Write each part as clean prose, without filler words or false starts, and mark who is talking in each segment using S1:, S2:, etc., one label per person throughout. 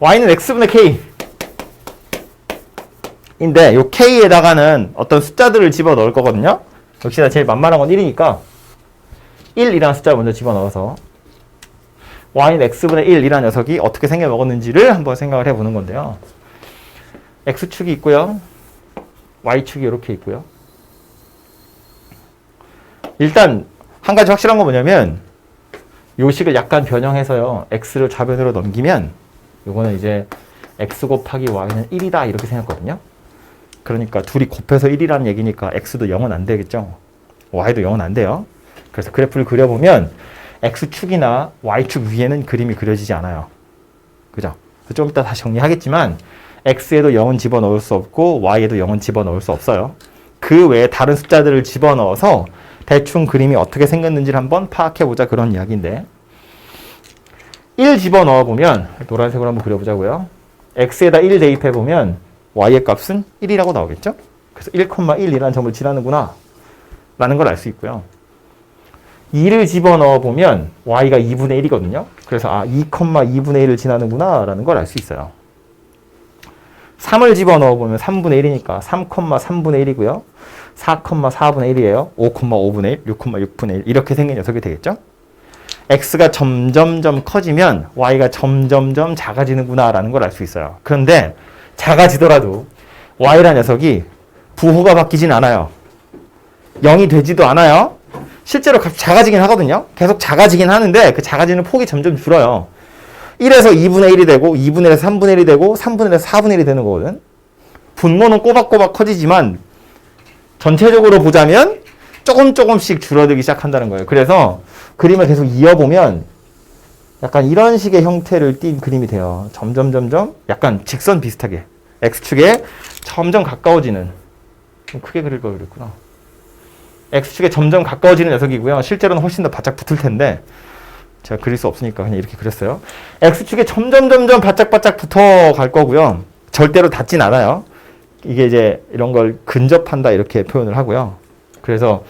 S1: y는 x분의 k 인데 요 k에다가는 어떤 숫자들을 집어넣을 거거든요. 역시나 제일 만만한 건 1이니까 1이라는 숫자를 먼저 집어넣어서 y는 x분의 1이라는 녀석이 어떻게 생겨먹었는지를 한번 생각을 해보는 건데요. x축이 있고요. y축이 이렇게 있고요. 일단 한 가지 확실한 건 뭐냐면 요 식을 약간 변형해서요. x를 좌변으로 넘기면 요거는 이제 x 곱하기 y는 1이다 이렇게 생겼거든요. 그러니까 둘이 곱해서 1이라는 얘기니까 x도 0은 안 되겠죠. y도 0은 안 돼요. 그래서 그래프를 그려보면 x축이나 y축 위에는 그림이 그려지지 않아요. 그죠? 좀 이따 다시 정리하겠지만 x에도 0은 집어넣을 수 없고 y에도 0은 집어넣을 수 없어요. 그 외에 다른 숫자들을 집어넣어서 대충 그림이 어떻게 생겼는지를 한번 파악해보자 그런 이야기인데 1 집어넣어보면 노란색으로 한번 그려보자고요. x에다 1 대입해보면 y의 값은 1이라고 나오겠죠? 그래서 1,1이라는 점을 지나는구나 라는 걸 알 수 있고요. 2를 집어넣어보면 y가 2분의 1이거든요. 그래서 2,2분의 1을 지나는구나 라는 걸 알 수 있어요. 3을 집어넣어보면 3분의 1이니까 3,3분의 1이고요. 4,4분의 1이에요. 5,5분의 1, 6,6분의 1 이렇게 생긴 녀석이 되겠죠? x가 점점점 커지면 y가 점점점 작아지는구나 라는 걸 알 수 있어요. 그런데 작아지더라도 y라는 녀석이 부호가 바뀌진 않아요. 0이 되지도 않아요. 실제로 작아지긴 하거든요. 계속 작아지긴 하는데 그 작아지는 폭이 점점 줄어요. 1에서 2분의 1이 되고 2분의 1에서 3분의 1이 되고 3분의 1에서 4분의 1이 되는 거거든. 분모는 꼬박꼬박 커지지만 전체적으로 보자면 조금씩 줄어들기 시작한다는 거예요. 그래서 그림을 계속 이어보면 약간 이런 식의 형태를 띈 그림이 돼요. 점점 약간 직선 비슷하게 x축에 점점 가까워지는, 좀 크게 그릴 걸 그랬구나. x축에 점점 가까워지는 녀석이고요. 실제로는 훨씬 더 바짝 붙을 텐데 제가 그릴 수 없으니까 그냥 이렇게 그렸어요. x축에 점점 바짝바짝 붙어 갈 거고요. 절대로 닿진 않아요. 이게 이제 이런 걸 근접한다 이렇게 표현을 하고요. 그래서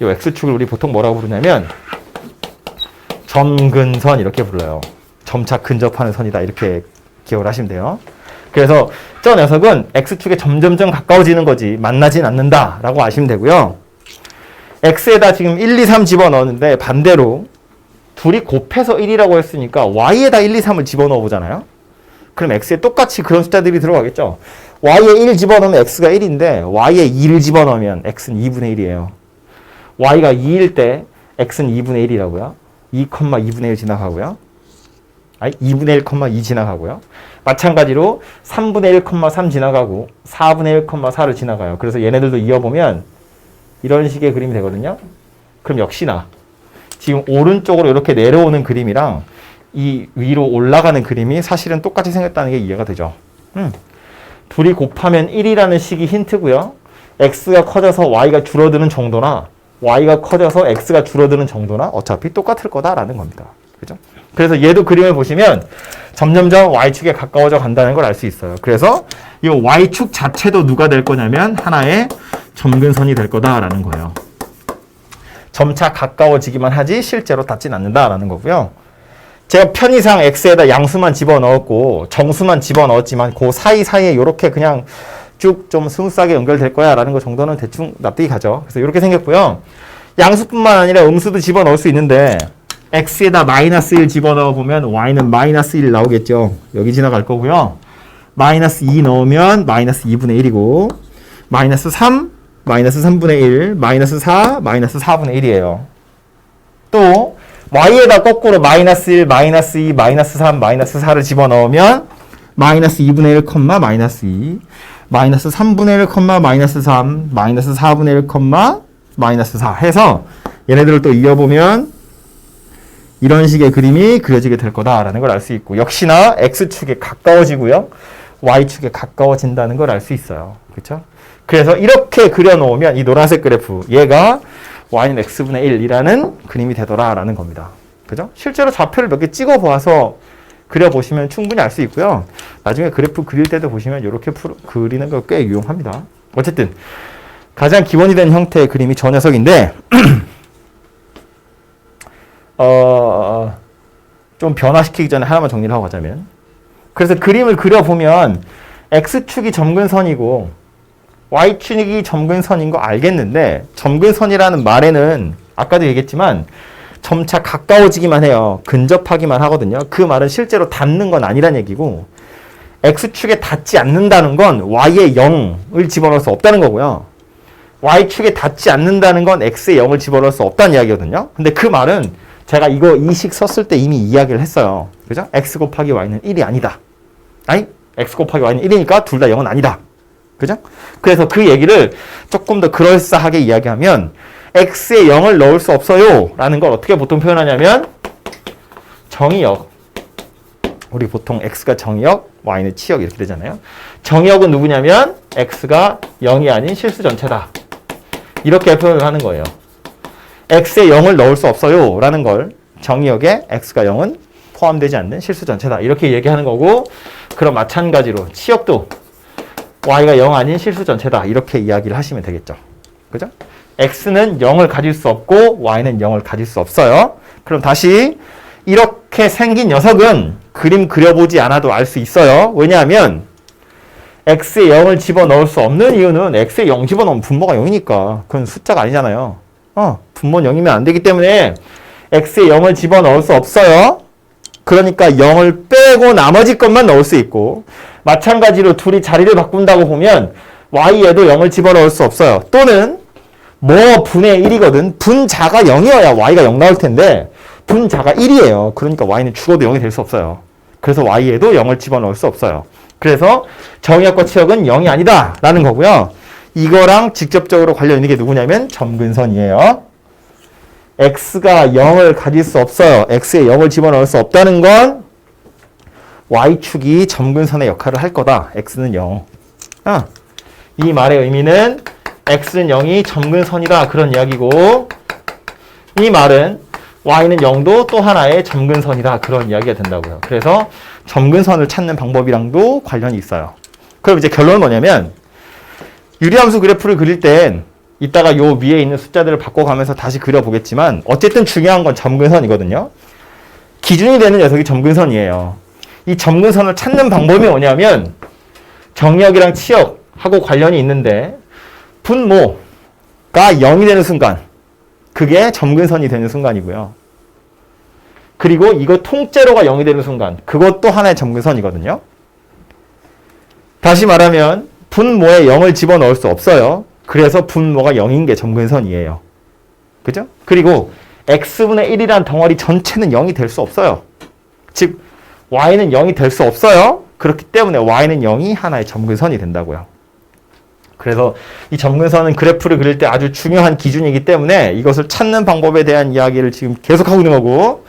S1: 이 x축을 우리 보통 뭐라고 부르냐면 점근선 이렇게 불러요. 점차 근접하는 선이다 이렇게 기억을 하시면 돼요. 그래서 저 녀석은 x축에 점점점 가까워지는 거지 만나진 않는다 라고 아시면 되고요. x에다 지금 1, 2, 3 집어넣었는데 반대로 둘이 곱해서 1이라고 했으니까 y에다 1, 2, 3을 집어넣어 보잖아요. 그럼 x에 똑같이 그런 숫자들이 들어가겠죠. y에 1 집어넣으면 x가 1인데 y에 2를 집어넣으면 x는 2분의 1이에요. y가 2일 때 x는 2분의 1이라고요. 2,2분의 1 지나가고요. 2분의 1,2 지나가고요. 마찬가지로 3분의 1,3 지나가고 4분의 1,4를 지나가요. 그래서 얘네들도 이어보면 이런 식의 그림이 되거든요. 그럼 역시나 지금 오른쪽으로 이렇게 내려오는 그림이랑 이 위로 올라가는 그림이 사실은 똑같이 생겼다는 게 이해가 되죠. 둘이 곱하면 1이라는 식이 힌트고요. x가 커져서 y가 줄어드는 정도나 y가 커져서 x가 줄어드는 정도나 어차피 똑같을 거다라는 겁니다. 그죠? 그래서 얘도 그림을 보시면 점점점 y축에 가까워져 간다는 걸 알 수 있어요. 그래서 이 y축 자체도 누가 될 거냐면 하나의 점근선이 될 거다라는 거예요. 점차 가까워지기만 하지 실제로 닿진 않는다라는 거고요. 제가 편의상 x에다 양수만 집어넣었고 정수만 집어넣었지만 그 사이사이에 이렇게 그냥 쭉 좀 스무스하게 연결될 거야 라는 거 정도는 대충 납득이 가죠. 그래서 이렇게 생겼고요. 양수뿐만 아니라 음수도 집어넣을 수 있는데 x에다 마이너스 1 집어넣어 보면 y는 마이너스 1 나오겠죠. 여기 지나갈 거고요. 마이너스 2 넣으면 마이너스 2분의 1이고 마이너스 3, 마이너스 3분의 1, 마이너스 4, 마이너스 4분의 1이에요. 또 y에다 거꾸로 마이너스 1, 마이너스 2, 마이너스 3, 마이너스 4를 집어넣으면 마이너스 2분의 1, 마이너스 2, 마이너스 3분의 1, 마이너스 3, 마이너스 4분의 1, 마이너스 4 해서 얘네들을 또 이어보면 이런 식의 그림이 그려지게 될 거다라는 걸 알 수 있고 역시나 x축에 가까워지고요. y축에 가까워진다는 걸 알 수 있어요. 그렇죠? 그래서 이렇게 그려놓으면 이 노란색 그래프 얘가 y는 x분의 1이라는 그림이 되더라라는 겁니다. 그죠? 실제로 좌표를 몇 개 찍어 보아서 그려보시면 충분히 알 수 있고요. 나중에 그래프 그릴 때도 보시면 이렇게 그리는 거 꽤 유용합니다. 어쨌든 가장 기본이 된 형태의 그림이 저 녀석인데 좀 변화시키기 전에 하나만 정리를 하고 가자면 그래서 그림을 그려보면 x축이 점근선이고 y축이 점근선인 거 알겠는데 점근선이라는 말에는 아까도 얘기했지만 점차 가까워지기만 해요. 근접하기만 하거든요. 그 말은 실제로 닿는 건 아니란 얘기고 x축에 닿지 않는다는 건 y에 0을 집어넣을 수 없다는 거고요. y축에 닿지 않는다는 건 x에 0을 집어넣을 수 없다는 이야기거든요. 근데 그 말은 제가 이거 이식 썼을 때 이미 이야기를 했어요. 그죠? x 곱하기 y는 1이 아니다. 아니, x 곱하기 y는 1이니까 둘 다 0은 아니다. 그죠? 그래서 그 얘기를 조금 더 그럴싸하게 이야기하면 x에 0을 넣을 수 없어요 라는 걸 어떻게 보통 표현하냐면 정의역, 우리 보통 x가 정의역, y는 치역 이렇게 되잖아요. 정의역은 누구냐면 x가 0이 아닌 실수 전체다. 이렇게 표현을 하는 거예요. x에 0을 넣을 수 없어요 라는 걸 정의역에 x가 0은 포함되지 않는 실수 전체다. 이렇게 얘기하는 거고, 그럼 마찬가지로 치역도 y가 0 아닌 실수 전체다. 이렇게 이야기를 하시면 되겠죠. 그죠? x는 0을 가질 수 없고 y는 0을 가질 수 없어요. 그럼 다시 이렇게 생긴 녀석은 그림 그려보지 않아도 알 수 있어요. 왜냐하면 x에 0을 집어넣을 수 없는 이유는 x에 0 집어넣으면 분모가 0이니까 그건 숫자가 아니잖아요. 분모는 0이면 안 되기 때문에 x에 0을 집어넣을 수 없어요. 그러니까 0을 빼고 나머지 것만 넣을 수 있고, 마찬가지로 둘이 자리를 바꾼다고 보면 y에도 0을 집어넣을 수 없어요. 또는 뭐 분의 1이거든. 분자가 0이어야 y가 0 나올 텐데 분자가 1이에요. 그러니까 y는 죽어도 0이 될 수 없어요. 그래서 y에도 0을 집어넣을 수 없어요. 그래서 정의역과 치역은 0이 아니다 라는 거고요. 이거랑 직접적으로 관련 있는 게 누구냐면 점근선이에요. x가 0을 가질 수 없어요. x에 0을 집어넣을 수 없다는 건 y축이 점근선의 역할을 할 거다. x는 0. 이 말의 의미는 x는 0이 점근선이다. 그런 이야기고, 이 말은 y는 0도 또 하나의 점근선이다. 그런 이야기가 된다고요. 그래서 점근선을 찾는 방법이랑도 관련이 있어요. 그럼 이제 결론은 뭐냐면, 유리함수 그래프를 그릴 땐 이따가 요 위에 있는 숫자들을 바꿔가면서 다시 그려보겠지만 어쨌든 중요한 건 점근선이거든요. 기준이 되는 녀석이 점근선이에요. 이 점근선을 찾는 방법이 뭐냐면 정의역이랑 치역하고 관련이 있는데 분모가 0이 되는 순간, 그게 점근선이 되는 순간이고요. 그리고 이거 통째로가 0이 되는 순간, 그것도 하나의 점근선이거든요. 다시 말하면 분모에 0을 집어넣을 수 없어요. 그래서 분모가 0인 게 점근선이에요. 그죠? 그리고 x분의 1이란 덩어리 전체는 0이 될 수 없어요. 즉 y는 0이 될 수 없어요. 그렇기 때문에 y는 0이 하나의 점근선이 된다고요. 그래서 이 점근선은 그래프를 그릴 때 아주 중요한 기준이기 때문에 이것을 찾는 방법에 대한 이야기를 지금 계속하고 있는 거고,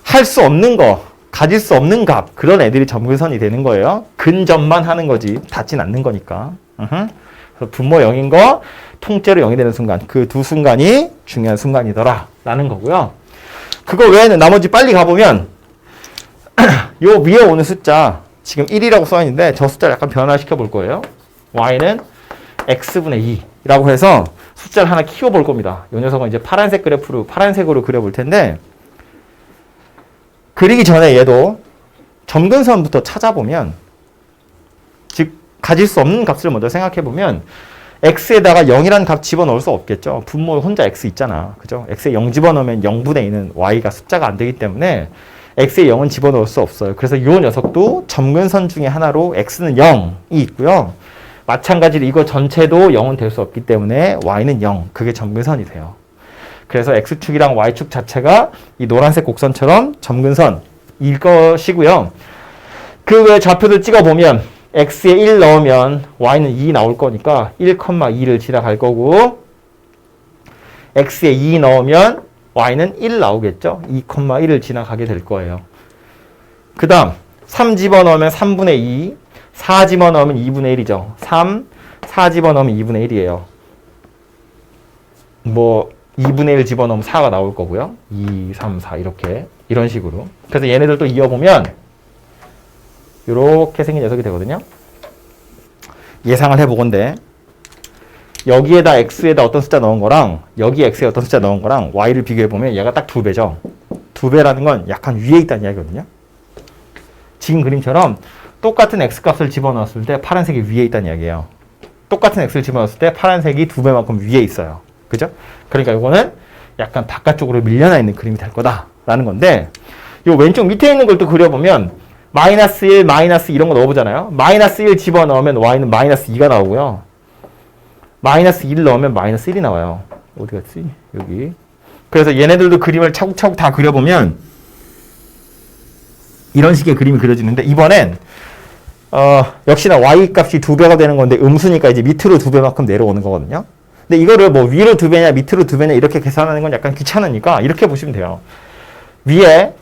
S1: 할 수 없는 거, 가질 수 없는 값, 그런 애들이 점근선이 되는 거예요. 근접만 하는 거지 닿진 않는 거니까. 그래서 분모 0인 거, 통째로 0이 되는 순간, 그 두 순간이 중요한 순간이더라 라는 거고요. 그거 외에는 나머지 빨리 가보면 요 위에 오는 숫자 지금 1이라고 써있는데 저 숫자를 약간 변화시켜 볼 거예요. y는 x분의 2라고 해서 숫자를 하나 키워볼 겁니다. 이 녀석은 이제 파란색 그래프로 파란색으로 그려볼 텐데, 그리기 전에 얘도 점근선부터 찾아보면, 즉 가질 수 없는 값을 먼저 생각해보면 x에다가 0이라는 값 집어넣을 수 없겠죠. 분모 혼자 x 있잖아. 그죠? x에 0 집어넣으면 0분의 2는 y가 숫자가 안 되기 때문에 x에 0은 집어넣을 수 없어요. 그래서 이 녀석도 점근선 중에 하나로 x는 0이 있고요. 마찬가지로 이거 전체도 0은 될 수 없기 때문에 y는 0. 그게 점근선이 돼요. 그래서 x축이랑 y축 자체가 이 노란색 곡선처럼 점근선일 것이고요. 그 외 좌표들 찍어보면 x에 1 넣으면 y는 2 나올 거니까 1,2를 지나갈 거고, x에 2 넣으면 y는 1 나오겠죠. 2,1을 지나가게 될 거예요. 그 다음 3 집어넣으면 3분의 2, 4 집어넣으면 2분의 1이죠. 3, 4 집어넣으면 2분의 1이에요. 뭐 2분의 1 집어넣으면 4가 나올 거고요. 2, 3, 4 이렇게, 이런 식으로. 그래서 얘네들도 이어보면 이렇게 생긴 녀석이 되거든요. 예상을 해보건데 여기에다 x에다 어떤 숫자 넣은 거랑 여기 x에 어떤 숫자 넣은 거랑 y를 비교해보면 얘가 딱 2배죠. 2배라는 건 약간 위에 있다는 이야기거든요. 지금 그림처럼 똑같은 x값을 집어넣었을 때 파란색이 위에 있다는 이야기예요. 똑같은 x를 집어넣었을 때 파란색이 2배만큼 위에 있어요. 그죠? 그러니까 이거는 약간 바깥쪽으로 밀려나 있는 그림이 될 거다라는 건데, 요 왼쪽 밑에 있는 걸 또 그려보면 마이너스 1, 마이너스 이런 거 넣어보잖아요. 마이너스 1 집어넣으면 y는 마이너스 2가 나오고요. 마이너스 1 넣으면 마이너스 1이 나와요. 어디 갔지? 여기. 그래서 얘네들도 그림을 차곡차곡 다 그려보면 이런 식의 그림이 그려지는데, 이번엔 역시나 y 값이 2배가 되는 건데 음수니까 이제 밑으로 2배만큼 내려오는 거거든요. 근데 이거를 뭐 위로 2배냐 밑으로 2배냐 이렇게 계산하는 건 약간 귀찮으니까 이렇게 보시면 돼요. 위에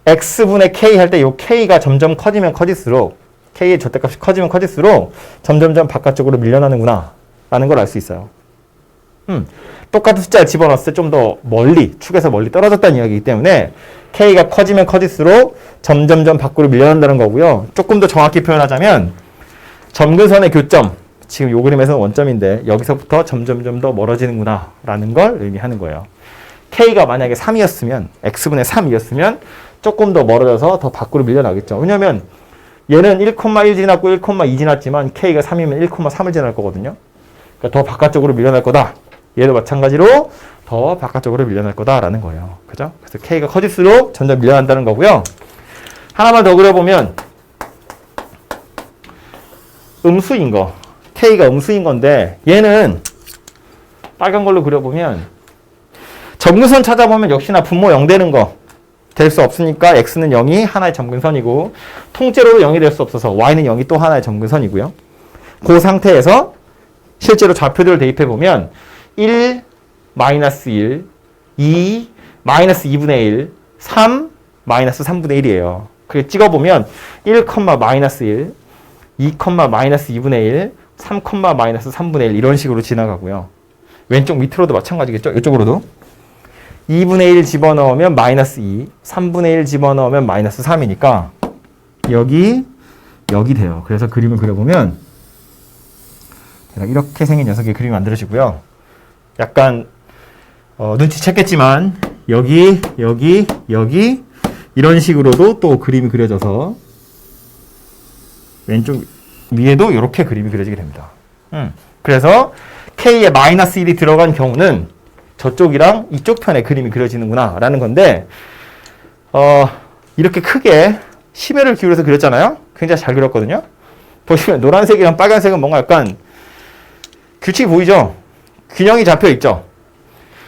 S1: x분의 k 할 때 이 k가 점점 커지면 커질수록, k의 절대값이 커지면 커질수록 점점점 바깥쪽으로 밀려나는구나 라는 걸 알 수 있어요. 똑같은 숫자를 집어넣었을 때 좀 더 멀리, 축에서 멀리 떨어졌다는 이야기이기 때문에 k가 커지면 커질수록 점점점 밖으로 밀려난다는 거고요. 조금 더 정확히 표현하자면 점근선의 교점, 지금 이 그림에서는 원점인데 여기서부터 점점점 더 멀어지는구나 라는 걸 의미하는 거예요. k가 만약에 3이었으면, x분의 3이었으면 조금 더 멀어져서 더 밖으로 밀려나겠죠. 왜냐면 얘는 1,1 지났고 1,2 지났지만 k가 3이면 1,3을 지날 거거든요. 그러니까 더 바깥쪽으로 밀려날 거다. 얘도 마찬가지로 더 바깥쪽으로 밀려날 거다라는 거예요. 그죠? 그래서 k가 커질수록 점점 밀려난다는 거고요. 하나만 더 그려보면 음수인 거. k가 음수인 건데 얘는 빨간 걸로 그려보면 점근선 찾아보면 역시나 분모 0 되는 거 될 수 없으니까 x는 0이 하나의 점근선이고, 통째로도 0이 될 수 없어서 y는 0이 또 하나의 점근선이고요. 그 상태에서 실제로 좌표들을 대입해보면 1, 마이너스 1, 2, 마이너스 2분의 1, 3, 마이너스 3분의 1이에요. 그리고 찍어보면 1, 마이너스 1, 2, 마이너스 2분의 1, 3, 마이너스 3분의 1 이런 식으로 지나가고요. 왼쪽 밑으로도 마찬가지겠죠? 이쪽으로도 2분의 1 집어넣으면 마이너스 2, 3분의 1 집어넣으면 마이너스 3이니까 여기 돼요. 그래서 그림을 그려보면 이렇게 생긴 녀석의 그림이 만들어지고요. 약간 눈치챘겠지만 여기 이런 식으로도 또 그림이 그려져서 왼쪽 위에도 이렇게 그림이 그려지게 됩니다. 그래서 k에 마이너스 1이 들어간 경우는 저쪽이랑 이쪽 편에 그림이 그려지는구나 라는 건데, 이렇게 크게 심혈을 기울여서 그렸잖아요. 굉장히 잘 그렸거든요. 보시면 노란색이랑 빨간색은 뭔가 약간 규칙이 보이죠? 균형이 잡혀 있죠?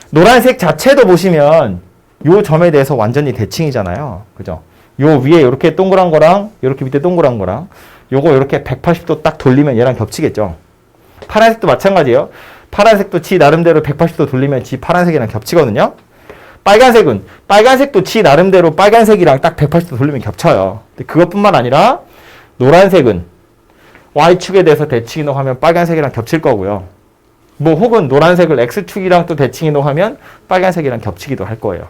S1: 노란색 자체도 보시면 요 점에 대해서 완전히 대칭이잖아요. 그죠? 요 위에 이렇게 동그란 거랑 이렇게 밑에 동그란 거랑 요거 이렇게 180도 딱 돌리면 얘랑 겹치겠죠? 파란색도 마찬가지예요. 파란색도 지 나름대로 180도 돌리면 지 파란색이랑 겹치거든요? 빨간색도 지 나름대로 빨간색이랑 딱 180도 돌리면 겹쳐요. 근데 그것뿐만 아니라 노란색은 Y축에 대해서 대칭 이동하면 빨간색이랑 겹칠 거고요. 뭐 혹은 노란색을 X축이랑 또 대칭 이동하면 빨간색이랑 겹치기도 할 거예요.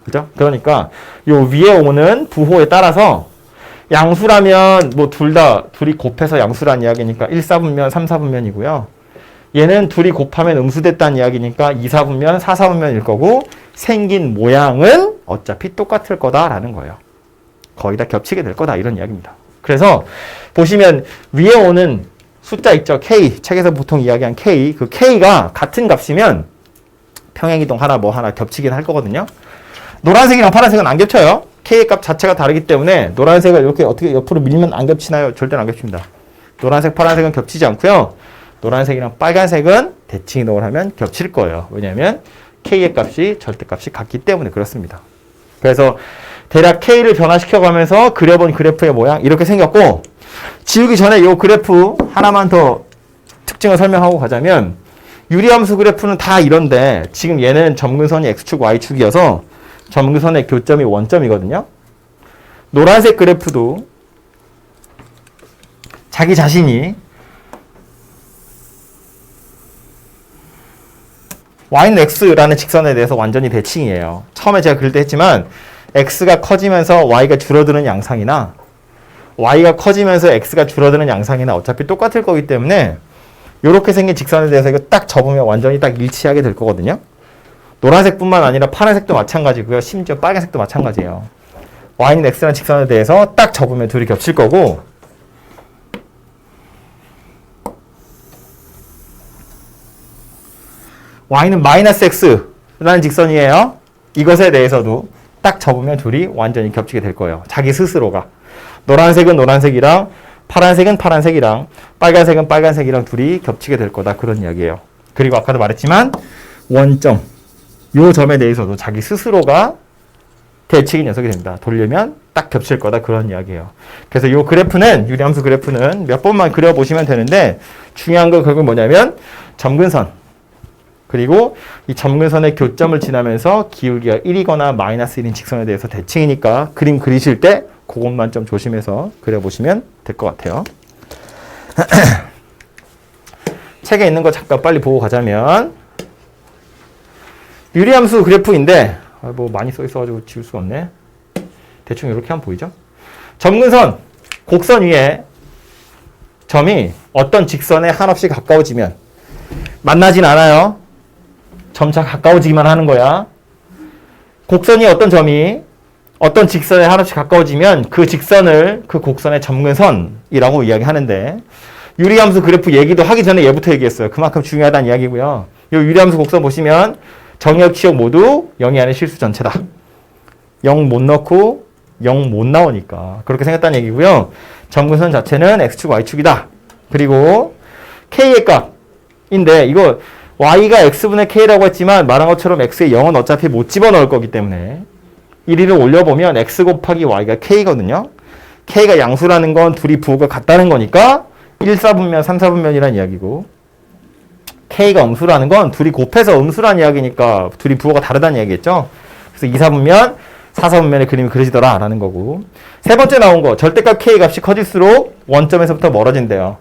S1: 그죠? 그러니까 요 위에 오는 부호에 따라서 양수라면 뭐 둘이 곱해서 양수란 이야기니까 1, 4분면, 3, 4분면이고요. 얘는 둘이 곱하면 음수됐다는 이야기니까 2, 4분면, 4, 4분면일 거고 생긴 모양은 어차피 똑같을 거다라는 거예요. 거의 다 겹치게 될 거다 이런 이야기입니다. 그래서 보시면 위에 오는 숫자 있죠? K. 책에서 보통 이야기한 K. 그 K가 같은 값이면 평행이동 하나 뭐 하나 겹치긴 할 거거든요. 노란색이랑 파란색은 안 겹쳐요. K의 값 자체가 다르기 때문에 노란색을 이렇게 어떻게 옆으로 밀면 안 겹치나요? 절대로 안 겹칩니다. 노란색, 파란색은 겹치지 않고요. 노란색이랑 빨간색은 대칭 이동을 하면 겹칠 거예요. 왜냐하면 K의 값이 절대값이 같기 때문에 그렇습니다. 그래서 대략 K를 변화시켜가면서 그려본 그래프의 모양 이렇게 생겼고, 지우기 전에 이 그래프 하나만 더 특징을 설명하고 가자면 유리함수 그래프는 다 이런데 지금 얘는 점근선이 X축, Y축이어서 점근선의 교점이 원점이거든요. 노란색 그래프도 자기 자신이 y는 x라는 직선에 대해서 완전히 대칭이에요. 처음에 제가 그릴 때 했지만 x가 커지면서 y가 줄어드는 양상이나 y가 커지면서 x가 줄어드는 양상이나 어차피 똑같을 거기 때문에 이렇게 생긴 직선에 대해서 이거 딱 접으면 완전히 딱 일치하게 될 거거든요. 노란색뿐만 아니라 파란색도 마찬가지고요. 심지어 빨간색도 마찬가지예요. y는 x라는 직선에 대해서 딱 접으면 둘이 겹칠 거고, y는 마이너스 x라는 직선이에요. 이것에 대해서도 딱 접으면 둘이 완전히 겹치게 될 거예요. 자기 스스로가. 노란색은 노란색이랑 파란색은 파란색이랑 빨간색은 빨간색이랑 둘이 겹치게 될 거다. 그런 이야기예요. 그리고 아까도 말했지만 원점, 요 점에 대해서도 자기 스스로가 대칭인 녀석이 됩니다. 돌리면 딱 겹칠 거다. 그런 이야기예요. 그래서 요 그래프는, 유리함수 그래프는 몇 번만 그려보시면 되는데, 중요한 건 결국 뭐냐면 점근선, 그리고 이 점근선의 교점을 지나면서 기울기가 1이거나 마이너스 1인 직선에 대해서 대칭이니까 그림 그리실 때 그것만 좀 조심해서 그려보시면 될 것 같아요. 책에 있는 거 잠깐 빨리 보고 가자면, 유리함수 그래프인데 뭐 많이 써 있어가지고 지울 수가 없네. 대충 이렇게 하면 보이죠? 점근선, 곡선 위에 점이 어떤 직선에 한없이 가까워지면 만나진 않아요. 점차 가까워지기만 하는 거야. 곡선이 어떤 점이 어떤 직선에 한없이 가까워지면 그 직선을 그 곡선의 점근선이라고 이야기하는데, 유리함수 그래프 얘기도 하기 전에 얘부터 얘기했어요. 그만큼 중요하다는 이야기고요. 이 유리함수 곡선 보시면 정역, 치역 모두 0이 아닌 실수 전체다. 0 못 넣고 0 못 나오니까 그렇게 생겼다는 얘기고요. 점근선 자체는 x축, y축이다. 그리고 k의 값인데, 이거 y가 x분의 k라고 했지만 말한 것처럼 x의 0은 어차피 못 집어넣을 거기 때문에 1위를 올려보면 x 곱하기 y가 k거든요. k가 양수라는 건 둘이 부호가 같다는 거니까 1사분면, 3사분면이라는 이야기고, k가 음수라는 건 둘이 곱해서 음수라는 이야기니까 둘이 부호가 다르다는 이야기겠죠. 그래서 2사분면, 4사분면의 그림이 그려지더라 라는 거고, 세 번째 나온 거, 절대값 k 값이 커질수록 원점에서부터 멀어진대요.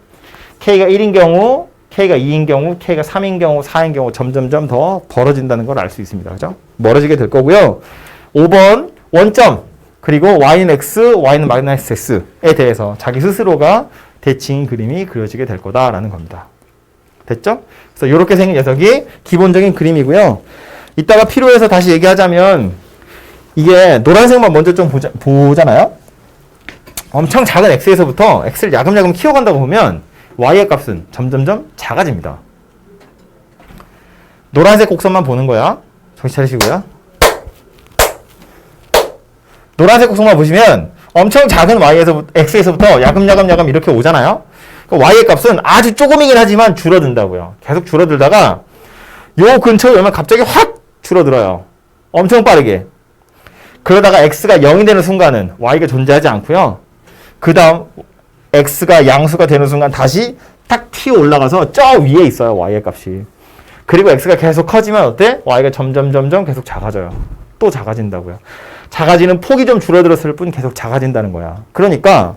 S1: k가 1인 경우, k가 2인 경우, k가 3인 경우, 4인 경우 점점점 더 벌어진다는 걸 알 수 있습니다. 그죠? 멀어지게 될 거고요. 5번 원점, 그리고 y는 x, y는 마이너스 x에 대해서 자기 스스로가 대칭 그림이 그려지게 될 거다라는 겁니다. 됐죠? 그래서 이렇게 생긴 녀석이 기본적인 그림이고요. 이따가 필요해서 다시 얘기하자면, 이게 노란색만 먼저 좀 보잖아요? 엄청 작은 x에서부터 x를 야금야금 키워간다고 보면 y의 값은 점점점 작아집니다. 노란색 곡선만 보는 거야. 정신 차리시고요. 노란색 곡선만 보시면 엄청 작은 x에서부터 야금야금 이렇게 오잖아요. y의 값은 아주 조금이긴 하지만 줄어든다고요. 계속 줄어들다가 요 근처에 오면 갑자기 확 줄어들어요. 엄청 빠르게. 그러다가 x가 0이 되는 순간은 y가 존재하지 않고요. 그 다음 x가 양수가 되는 순간 다시 탁 튀어 올라가서 저 위에 있어요. y의 값이. 그리고 x가 계속 커지면 어때? y가 점점 계속 작아져요. 또 작아진다고요. 작아지는 폭이 좀 줄어들었을 뿐 계속 작아진다는 거야. 그러니까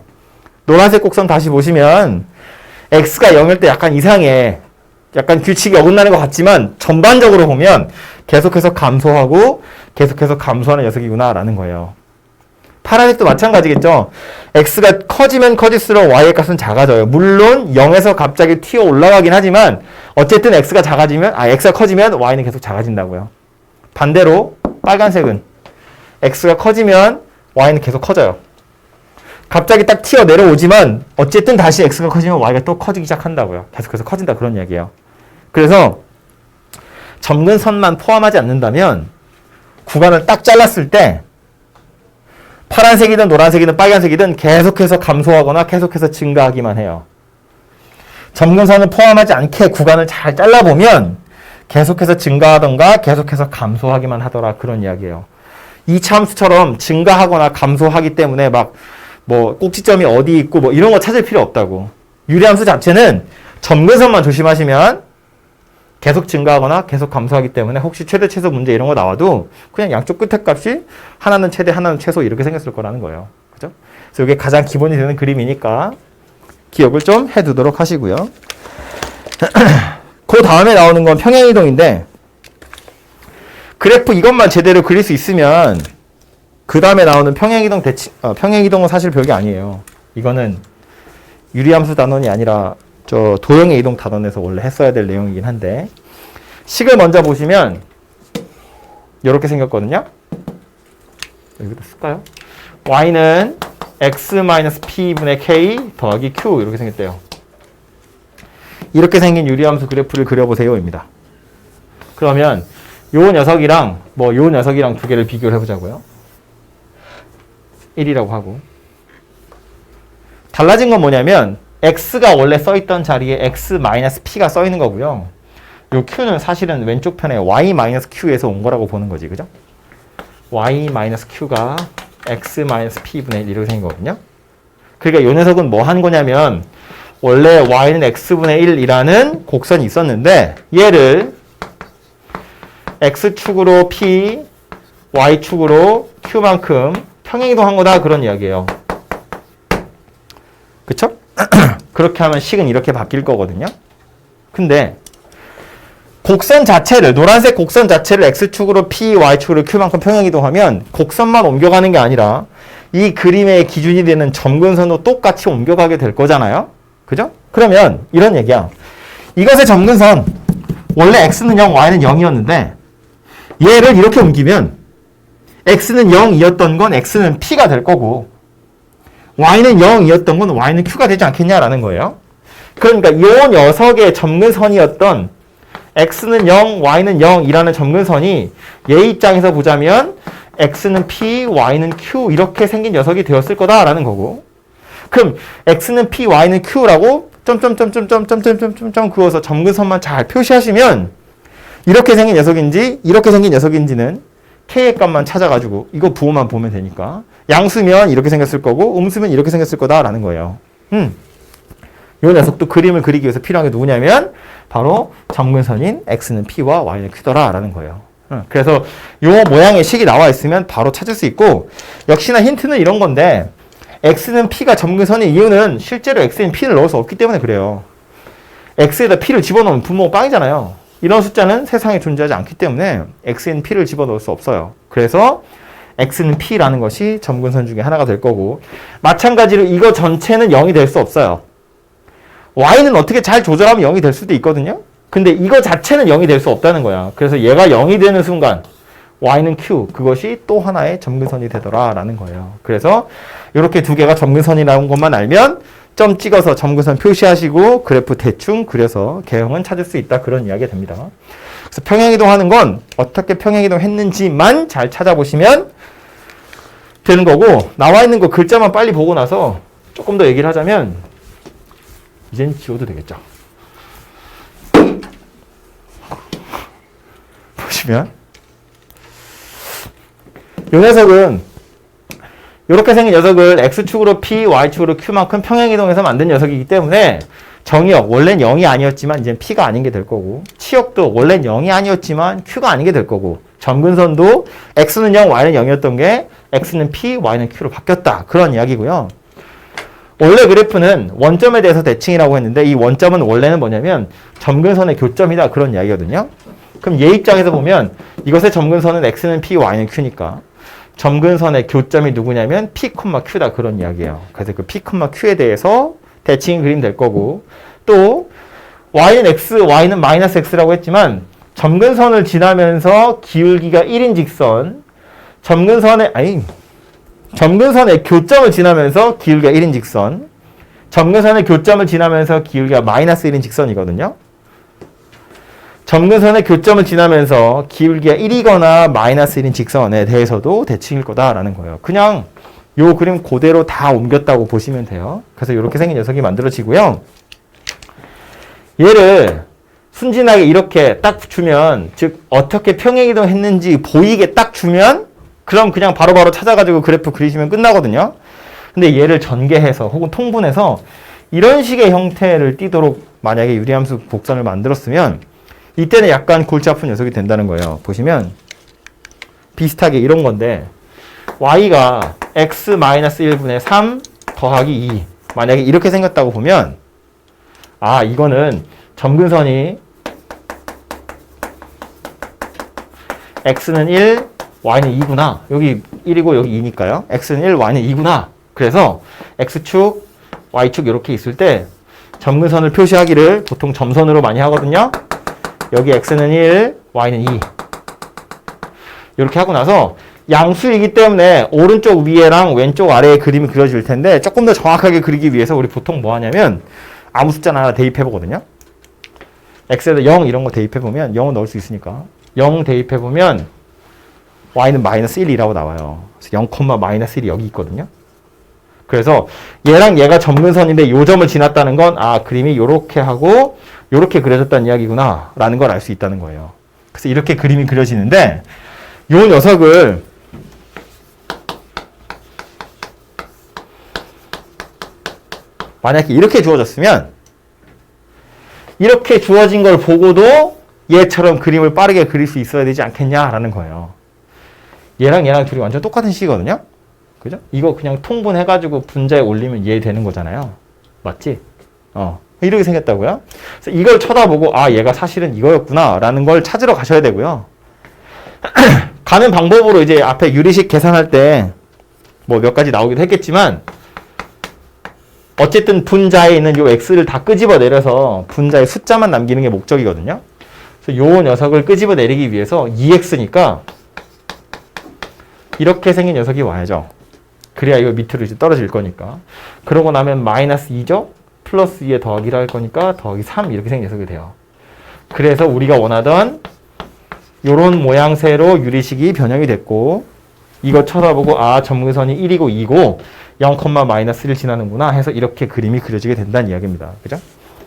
S1: 노란색 곡선 다시 보시면 x가 0일 때 약간 이상해. 약간 규칙이 어긋나는 것 같지만 전반적으로 보면 계속해서 감소하고 계속해서 감소하는 녀석이구나 라는 거예요. 파란색도 마찬가지겠죠. x가 커지면 커질수록 y의 값은 작아져요. 물론 0에서 갑자기 튀어 올라가긴 하지만 어쨌든 x가 커지면 y는 계속 작아진다고요. 반대로 빨간색은 x가 커지면 y는 계속 커져요. 갑자기 딱 튀어 내려오지만 어쨌든 다시 x가 커지면 y가 또 커지기 시작한다고요. 계속해서 커진다 그런 이야기예요. 그래서 점근선만 포함하지 않는다면 구간을 딱 잘랐을 때 파란색이든 노란색이든 빨간색이든 계속해서 감소하거나 계속해서 증가하기만 해요. 점근선을 포함하지 않게 구간을 잘 잘라보면 계속해서 증가하던가 계속해서 감소하기만 하더라 그런 이야기예요. 2차 함수처럼 증가하거나 감소하기 때문에 막 뭐 꼭지점이 어디 있고 뭐 이런 거 찾을 필요 없다고. 유리함수 자체는 점근선만 조심하시면 계속 증가하거나 계속 감소하기 때문에 혹시 최대 최소 문제 이런 거 나와도 그냥 양쪽 끝에 값이 하나는 최대 하나는 최소 이렇게 생겼을 거라는 거예요. 그죠? 그래서 이게 가장 기본이 되는 그림이니까 기억을 좀 해두도록 하시고요. 그 다음에 나오는 건 평행이동인데, 그래프 이것만 제대로 그릴 수 있으면 그 다음에 나오는 평행이동은 사실 별게 아니에요. 이거는 유리함수 단원이 아니라 저 도형의 이동 단원에서 원래 했어야 될 내용이긴 한데, 식을 먼저 보시면 이렇게 생겼거든요. 여기다 쓸까요? y는 x-p분의 k 더하기 q 이렇게 생겼대요. 이렇게 생긴 유리함수 그래프를 그려보세요입니다. 그러면 요 녀석이랑 요 녀석이랑 두 개를 비교를 해보자고요. 1이라고 하고 달라진 건 뭐냐면 x가 원래 써있던 자리에 x-p가 써있는 거고요. 요 q는 사실은 왼쪽 편에 y-q에서 온 거라고 보는 거지, 그죠? y-q가 x-p분의 1 이렇게 생긴 거거든요. 그러니까 요 녀석은 뭐 한 거냐면 원래 y는 x분의 1이라는 곡선이 있었는데 얘를 x축으로 p, y축으로 q만큼 평행이동한 거다 그런 이야기예요. 그쵸? 그렇게 하면 식은 이렇게 바뀔 거거든요. 근데 곡선 자체를 노란색 곡선 자체를 x축으로 p, y축으로 q만큼 평행이동하면 곡선만 옮겨가는 게 아니라 이 그림의 기준이 되는 점근선도 똑같이 옮겨가게 될 거잖아요. 그죠? 그러면 이런 얘기야. 이것의 점근선 원래 x는 0, y는 0이었는데 얘를 이렇게 옮기면 x는 0이었던 건 x는 p가 될 거고 y는 0이었던 건 y는 q가 되지 않겠냐라는 거예요. 그러니까 이 녀석의 점근선이었던 x는 0, y는 0이라는 점근선이 얘 입장에서 보자면 x는 p, y는 q 이렇게 생긴 녀석이 되었을 거다라는 거고 그럼 x는 p, y는 q라고 점점점점점점점점 그어서 점근선만 잘 표시하시면 이렇게 생긴 녀석인지 이렇게 생긴 녀석인지는 k의 값만 찾아가지고 이거 부호만 보면 되니까 양수면 이렇게 생겼을 거고 음수면 이렇게 생겼을 거다라는 거예요. 요 녀석도 그림을 그리기 위해서 필요한 게 누구냐면 바로 점근선인 x는 p와 y는 q더라라는 거예요. 그래서 요 모양의 식이 나와 있으면 바로 찾을 수 있고 역시나 힌트는 이런 건데 x는 p가 점근선인 이유는 실제로 x에는 p를 넣을 수 없기 때문에 그래요. x에다 p를 집어넣으면 분모가 빵이잖아요. 이런 숫자는 세상에 존재하지 않기 때문에 x에는 p를 집어넣을 수 없어요. 그래서 x는 p라는 것이 점근선 중에 하나가 될 거고 마찬가지로 이거 전체는 0이 될 수 없어요. y는 어떻게 잘 조절하면 0이 될 수도 있거든요. 근데 이거 자체는 0이 될 수 없다는 거야. 그래서 얘가 0이 되는 순간 y는 q, 그것이 또 하나의 점근선이 되더라라는 거예요. 그래서 이렇게 두 개가 점근선이라는 것만 알면 점 찍어서 점근선 표시하시고 그래프 대충 그려서 개형은 찾을 수 있다 그런 이야기가 됩니다. 그래서 평행이동하는 건 어떻게 평행이동했는지만 잘 찾아보시면 되는 거고 나와 있는 거 글자만 빨리 보고 나서 조금 더 얘기를 하자면 이젠 지워도 되겠죠. 보시면 이 녀석은 이렇게 생긴 녀석을 x축으로 p, y축으로 q만큼 평행이동해서 만든 녀석이기 때문에 정의역, 원래는 0이 아니었지만 이제 p가 아닌 게 될 거고 치역도 원래는 0이 아니었지만 q가 아닌 게 될 거고 점근선도 x는 0, y는 0이었던 게 x는 p, y는 q로 바뀌었다. 그런 이야기고요. 원래 그래프는 원점에 대해서 대칭이라고 했는데 이 원점은 원래는 뭐냐면 점근선의 교점이다. 그런 이야기거든요. 그럼 얘 입장에서 보면 이것의 점근선은 x는 p, y는 q니까 점근선의 교점이 누구냐면 p, q다. 그런 이야기예요. 그래서 그 p, q에 대해서 대칭 그림 될 거고 또 y는 x, y는 마이너스 x라고 했지만 점근선을 지나면서 기울기가 1인 직선 점근선의 교점을 지나면서 기울기가 1인 직선 점근선의 교점을 지나면서 기울기가 마이너스 1인 직선이거든요. 점근선의 교점을 지나면서 기울기가 1이거나 마이너스 1인 직선에 대해서도 대칭일 거다라는 거예요. 그냥 요 그림 그대로 다 옮겼다고 보시면 돼요. 그래서 이렇게 생긴 녀석이 만들어지고요. 얘를 순진하게 이렇게 딱 주면 즉 어떻게 평행이동 했는지 보이게 딱 주면 그럼 그냥 바로바로 찾아가지고 그래프 그리시면 끝나거든요. 근데 얘를 전개해서 혹은 통분해서 이런 식의 형태를 띠도록 만약에 유리함수 곡선을 만들었으면 이때는 약간 골치 아픈 녀석이 된다는 거예요. 보시면 비슷하게 이런 건데 y가 x-1분의 3 더하기 2 만약에 이렇게 생겼다고 보면 아 이거는 점근선이 x는 1, y는 2구나. 여기 1이고 여기 2니까요. x는 1, y는 2구나. 그래서 x축, y축 이렇게 있을 때 점근선을 표시하기를 보통 점선으로 많이 하거든요. 여기 x는 1, y는 2. 이렇게 하고 나서 양수이기 때문에 오른쪽 위에랑 왼쪽 아래에 그림이 그려질 텐데 조금 더 정확하게 그리기 위해서 우리 보통 뭐 하냐면 아무 숫자나 하나 대입해 보거든요. x에다 0 이런 거 대입해 보면 0은 넣을 수 있으니까 0 대입해 보면 y는 마이너스 1이라고 나와요. 그래서 0, 마이너스 1이 여기 있거든요. 그래서 얘랑 얘가 점근선인데 요 점을 지났다는 건 아, 그림이 요렇게 하고 요렇게 그려졌다는 이야기구나 라는 걸 알 수 있다는 거예요. 그래서 이렇게 그림이 그려지는데 요 녀석을 만약에 이렇게 주어졌으면 이렇게 주어진 걸 보고도 얘처럼 그림을 빠르게 그릴 수 있어야 되지 않겠냐라는 거예요. 얘랑 둘이 완전 똑같은 식이거든요. 그죠? 이거 그냥 통분해가지고 분자에 올리면 얘 되는 거잖아요. 맞지? 이렇게 생겼다고요. 그래서 이걸 쳐다보고 아 얘가 사실은 이거였구나 라는 걸 찾으러 가셔야 되고요. 가는 방법으로 이제 앞에 유리식 계산할 때 뭐 몇 가지 나오기도 했겠지만 어쨌든 분자에 있는 요 x를 다 끄집어 내려서 분자의 숫자만 남기는 게 목적이거든요. 그래서 요 녀석을 끄집어 내리기 위해서 2x니까 이렇게 생긴 녀석이 와야죠. 그래야 이거 밑으로 이제 떨어질 거니까. 그러고 나면 마이너스 2죠? 플러스 2에 더하기를 할 거니까 더하기 3 이렇게 생긴 녀석이 돼요. 그래서 우리가 원하던 요런 모양새로 유리식이 변형이 됐고 이거 쳐다보고 아 점근선이 1이고 2고 0, 마이너스 1을 지나는구나 해서 이렇게 그림이 그려지게 된다는 이야기입니다. 그죠?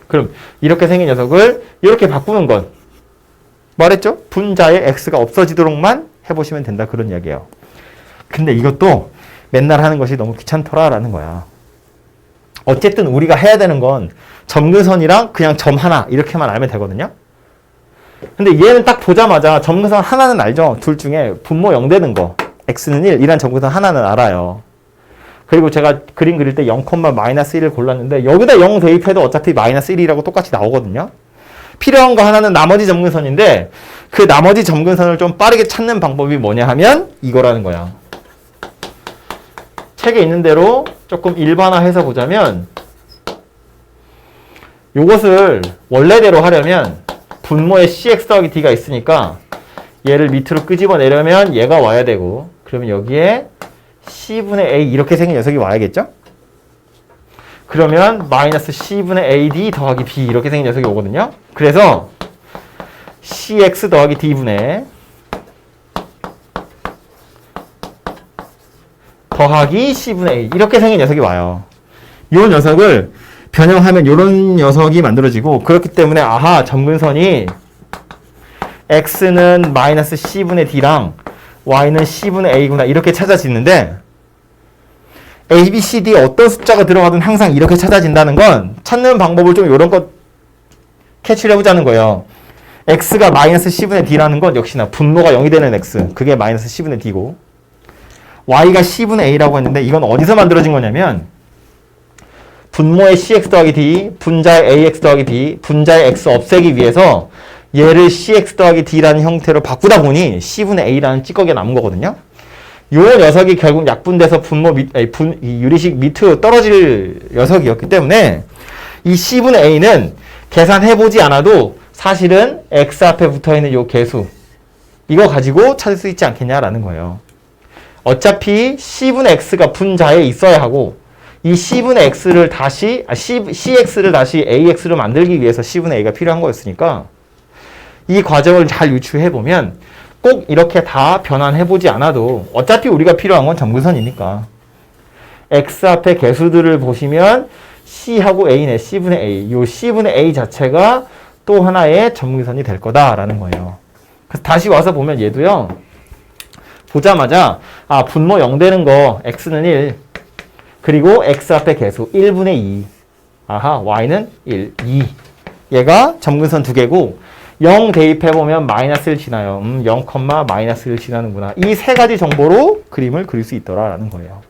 S1: 그럼 이렇게 생긴 녀석을 이렇게 바꾸는 건 말했죠? 분자에 x가 없어지도록만 해보시면 된다 그런 이야기예요. 근데 이것도 맨날 하는 것이 너무 귀찮더라라는 거야. 어쨌든 우리가 해야 되는 건 점근선이랑 그냥 점 하나 이렇게만 알면 되거든요. 근데 얘는 딱 보자마자 점근선 하나는 알죠? 둘 중에 분모 0 되는 거 x는 1 이란 점근선 하나는 알아요. 그리고 제가 그림 그릴 때 0, 마이너스 1을 골랐는데 여기다 0 대입해도 어차피 마이너스 1이라고 똑같이 나오거든요. 필요한 거 하나는 나머지 점근선인데 그 나머지 점근선을 좀 빠르게 찾는 방법이 뭐냐 하면 이거라는 거야. 책에 있는 대로 조금 일반화해서 보자면 요것을 원래대로 하려면 분모에 cx 더하기 d가 있으니까 얘를 밑으로 끄집어 내려면 얘가 와야 되고 그러면 여기에 c분의 a 이렇게 생긴 녀석이 와야겠죠? 그러면 마이너스 c분의 ad 더하기 b 이렇게 생긴 녀석이 오거든요. 그래서 cx 더하기 d분의 더하기 c분의 a 이렇게 생긴 녀석이 와요. 이 녀석을 변형하면 이런 녀석이 만들어지고 그렇기 때문에 아하 점근선이 x는 마이너스 c분의 d랑 y는 c분의 a구나 이렇게 찾아지는데 a, b, c, d 어떤 숫자가 들어가든 항상 이렇게 찾아진다는 건 찾는 방법을 좀 이런 것 캐치를 해보자는 거예요. x가 마이너스 c분의 d라는 건 역시나 분모가 0이 되는 x 그게 마이너스 c분의 d고 y가 c분의 a라고 했는데 이건 어디서 만들어진 거냐면 분모의 cx 더하기 d, 분자의 ax 더하기 b, 분자의 x 없애기 위해서 얘를 cx 더하기 d라는 형태로 바꾸다 보니 c분의 a라는 찌꺼기가 남은 거거든요. 요 녀석이 결국 약분돼서 이 유리식 밑으로 떨어질 녀석이었기 때문에 이 c분의 a는 계산해보지 않아도 사실은 x 앞에 붙어있는 요 개수 이거 가지고 찾을 수 있지 않겠냐라는 거예요. 어차피 c분의 x가 분자에 있어야 하고 이 c분의 x를 다시 cx를 다시 ax로 만들기 위해서 c분의 a가 필요한 거였으니까 이 과정을 잘 유추해보면 꼭 이렇게 다 변환해보지 않아도 어차피 우리가 필요한 건 점근선이니까 x 앞에 개수들을 보시면 c하고 a네. c분의 a. 이 c분의 a 자체가 또 하나의 점근선이 될 거다라는 거예요. 그래서 다시 와서 보면 얘도요. 보자마자 아 분모 0 되는 거 x는 1 그리고 x 앞에 개수 1분의 2 아하 y는 1, 2 얘가 점근선 두 개고 0 대입해보면 마이너스 1 지나요. 0, 마이너스 1 지나는구나. 이 세 가지 정보로 그림을 그릴 수 있더라라는 거예요.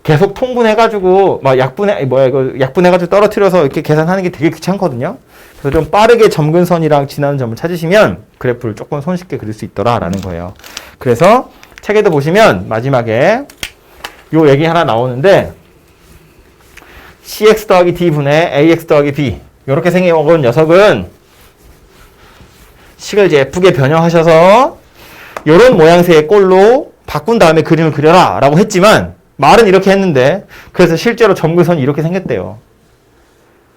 S1: 계속 통분해가지고 막 약분해가지고 떨어뜨려서 이렇게 계산하는 게 되게 귀찮거든요. 그래서 좀 빠르게 점근선이랑 지나는 점을 찾으시면 그래프를 조금 손쉽게 그릴 수 있더라라는 거예요. 그래서 책에도 보시면 마지막에 요 얘기 하나 나오는데 cx 더하기 d분의 ax 더하기 b 이렇게 생긴 녀석은 식을 이제 예쁘게 변형하셔서 이런 모양새의 꼴로 바꾼 다음에 그림을 그려라 라고 했지만 말은 이렇게 했는데 그래서 실제로 점근선이 이렇게 생겼대요.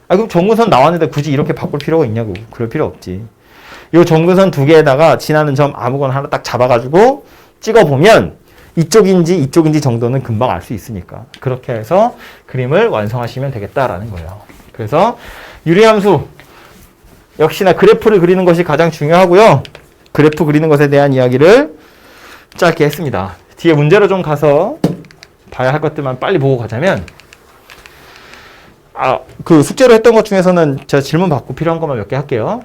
S1: 아, 그럼 점근선 나왔는데 굳이 이렇게 바꿀 필요가 있냐고. 그럴 필요 없지. 이 점근선 두 개에다가 지나는 점 아무거나 하나 딱 잡아가지고 찍어보면 이쪽인지 정도는 금방 알 수 있으니까. 그렇게 해서 그림을 완성하시면 되겠다라는 거예요. 그래서 유리함수 역시나 그래프를 그리는 것이 가장 중요하고요. 그래프 그리는 것에 대한 이야기를 짧게 했습니다. 뒤에 문제로 좀 가서 봐야 할 것들만 빨리 보고 가자면 그 숙제로 했던 것 중에서는 제가 질문 받고 필요한 것만 몇 개 할게요.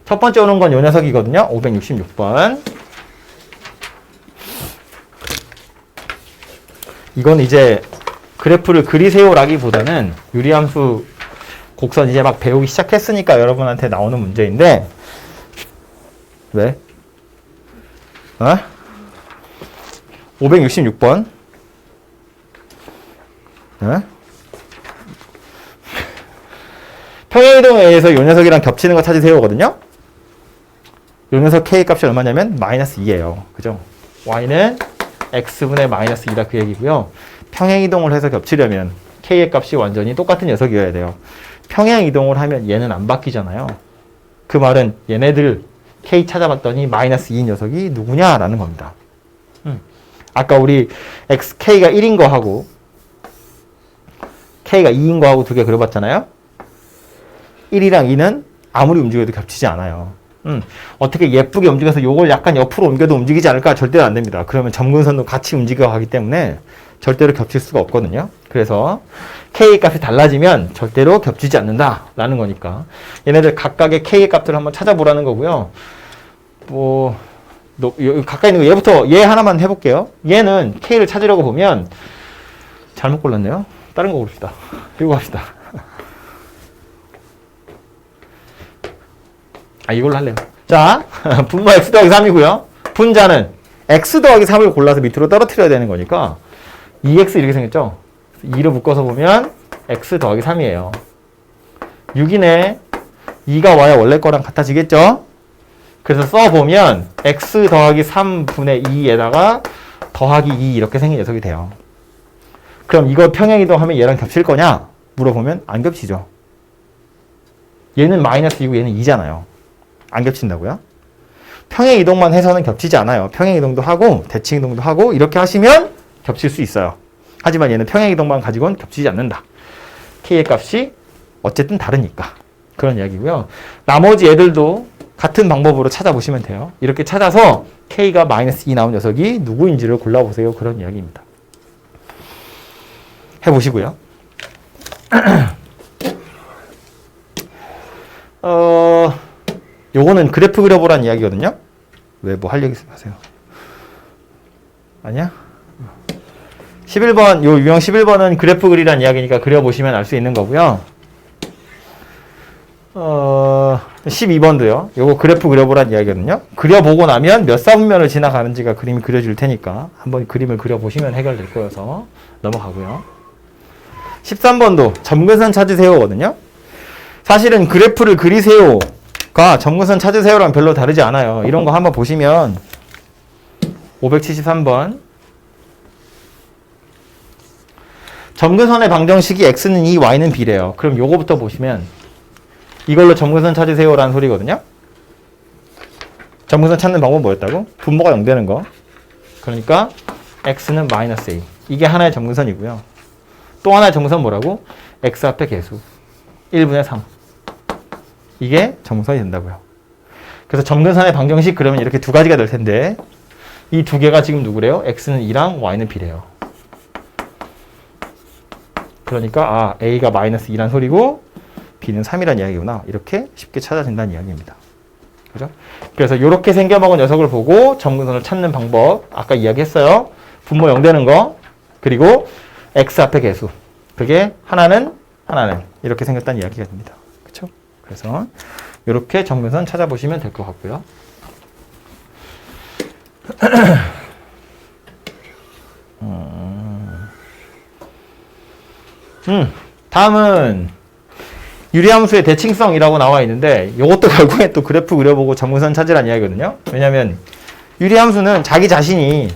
S1: 첫 번째 오는 건 요 녀석이거든요. 566번. 이건 이제 그래프를 그리세요라기보다는 유리함수 곡선 이제 막 배우기 시작했으니까 여러분한테 나오는 문제인데 왜? 566번. 평행이동에 의해서 요 녀석이랑 겹치는 거 찾으세요거든요. 요 녀석 k 값이 얼마냐면 마이너스 2예요. 그죠? y는 x분의 마이너스 2다 그 얘기고요. 평행이동을 해서 겹치려면 k의 값이 완전히 똑같은 녀석이어야 돼요. 평행이동을 하면 얘는 안 바뀌잖아요. 그 말은 얘네들 k 찾아봤더니 마이너스 2인 녀석이 누구냐라는 겁니다. 아까 우리 k가 1인 거하고 k가 2인 거하고 두 개 그려봤잖아요. 1이랑 2는 아무리 움직여도 겹치지 않아요. 어떻게 예쁘게 움직여서 요걸 약간 옆으로 옮겨도 움직이지 않을까? 절대로 안 됩니다. 그러면 점근선도 같이 움직여 가기 때문에 절대로 겹칠 수가 없거든요. 그래서 k 값이 달라지면 절대로 겹치지 않는다라는 거니까 얘네들 각각의 k 값들을 한번 찾아보라는 거고요. 가까이 있는 거 얘부터 얘 하나만 해볼게요. 얘는 k를 찾으려고 보면 잘못 골랐네요. 다른 거 고릅시다. 이거 합시다. 이걸로 할래요. 자, 분모 x 더하기 3이고요. 분자는 x 더하기 3을 골라서 밑으로 떨어뜨려야 되는 거니까 2x 이렇게 생겼죠? 2로 묶어서 보면 x 더하기 3이에요. 6이네. 2가 와야 원래 거랑 같아지겠죠? 그래서 써보면 x 더하기 3분의 2에다가 더하기 2 이렇게 생긴 녀석이 돼요. 그럼 이거 평행이동하면 얘랑 겹칠 거냐? 물어보면 안 겹치죠. 얘는 마이너스 2고 얘는 2잖아요. 안 겹친다고요? 평행이동만 해서는 겹치지 않아요. 평행이동도 하고 대칭이동도 하고 이렇게 하시면 겹칠 수 있어요. 하지만 얘는 평행이동만 가지고는 겹치지 않는다. k의 값이 어쨌든 다르니까. 그런 이야기고요. 나머지 애들도 같은 방법으로 찾아보시면 돼요. 이렇게 찾아서 k가 마이너스 2 나온 녀석이 누구인지를 골라보세요. 그런 이야기입니다. 해보시고요. 요거는 그래프 그려보라는 이야기거든요. 왜 뭐 할 얘기 하세요? 아니야? 11번, 요 유형 11번은 그래프 그리라는 이야기니까 그려보시면 알 수 있는 거고요. 12번도요. 요거 그래프 그려보라는 이야기거든요. 그려보고 나면 몇 사분면을 지나가는지가 그림이 그려질 테니까 한번 그림을 그려보시면 해결될 거여서 넘어가고요. 13번도 점근선 찾으세요거든요. 사실은 그래프를 그리세요가 점근선 찾으세요랑 별로 다르지 않아요. 이런 거 한번 보시면 573번 점근선의 방정식이 x는 2, y는 b래요. 그럼 요거부터 보시면 이걸로 점근선 찾으세요라는 소리거든요. 점근선 찾는 방법은 뭐였다고? 분모가 0 되는 거. 그러니까 x는 마이너스 a. 이게 하나의 점근선이고요. 또 하나의 점근선 뭐라고? x 앞에 계수 1분의 3. 이게 점근선이 된다고요. 그래서 점근선의 방정식 그러면 이렇게 두 가지가 될 텐데 이 두 개가 지금 누구래요? x는 2랑 y는 b래요. 그러니까 a가 마이너스 2란 소리고 b는 3이란 이야기구나. 이렇게 쉽게 찾아진다는 이야기입니다. 그죠? 그래서 이렇게 생겨먹은 녀석을 보고 점근선을 찾는 방법 아까 이야기했어요. 분모 0 되는 거 그리고 x 앞에 계수 그게 하나는 이렇게 생겼다는 이야기가 됩니다. 그렇죠? 그래서 이렇게 점근선 찾아보시면 될 것 같고요. 다음은 유리함수의 대칭성이라고 나와 있는데 이것도 결국에 또 그래프 그려보고 점근선 찾으라는 이야기거든요. 왜냐하면 유리함수는 자기 자신이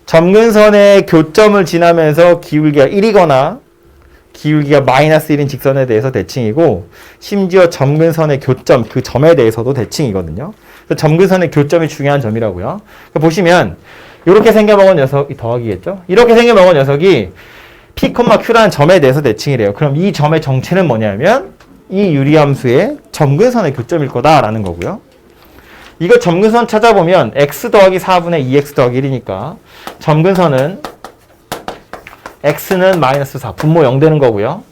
S1: 점근선의 교점을 지나면서 기울기가 1이거나 기울기가 마이너스 1인 직선에 대해서 대칭이고 심지어 점근선의 교점, 그 점에 대해서도 대칭이거든요. 그래서 점근선의 교점이 중요한 점이라고요. 보시면 이렇게 생겨먹은 녀석이 더하기겠죠? 이렇게 생겨먹은 녀석이 P, Q라는 점에 대해서 대칭이래요. 그럼 이 점의 정체는 뭐냐면 이 유리함수의 점근선의 교점일 거다라는 거고요. 이거 점근선 찾아보면 x 더하기 4분의 2x 더하기 1이니까 점근선은 x는 마이너스 4, 분모 0 되는 거고요.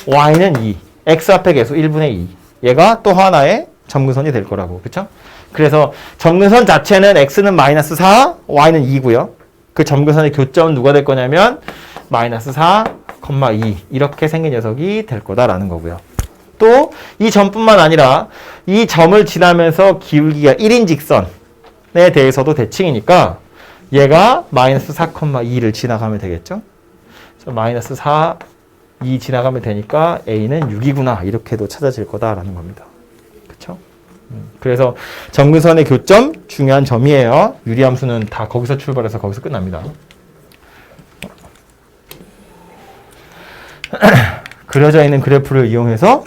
S1: y는 2, x 앞에 계수 1분의 2. 얘가 또 하나의 점근선이 될 거라고. 그쵸? 그래서 점근선 자체는 x는 마이너스 4, y는 2고요. 그 점근선의 교점은 누가 될 거냐면 마이너스 4, 2 이렇게 생긴 녀석이 될 거다라는 거고요. 또 이 점뿐만 아니라 이 점을 지나면서 기울기가 1인 직선에 대해서도 대칭이니까 얘가 마이너스 4, 2를 지나가면 되겠죠. 그래서 마이너스 4, 2 지나가면 되니까 a는 6이구나 이렇게도 찾아질 거다라는 겁니다. 그렇죠? 그래서 점근선의 교점 중요한 점이에요. 유리함수는 다 거기서 출발해서 거기서 끝납니다. 그려져 있는 그래프를 이용해서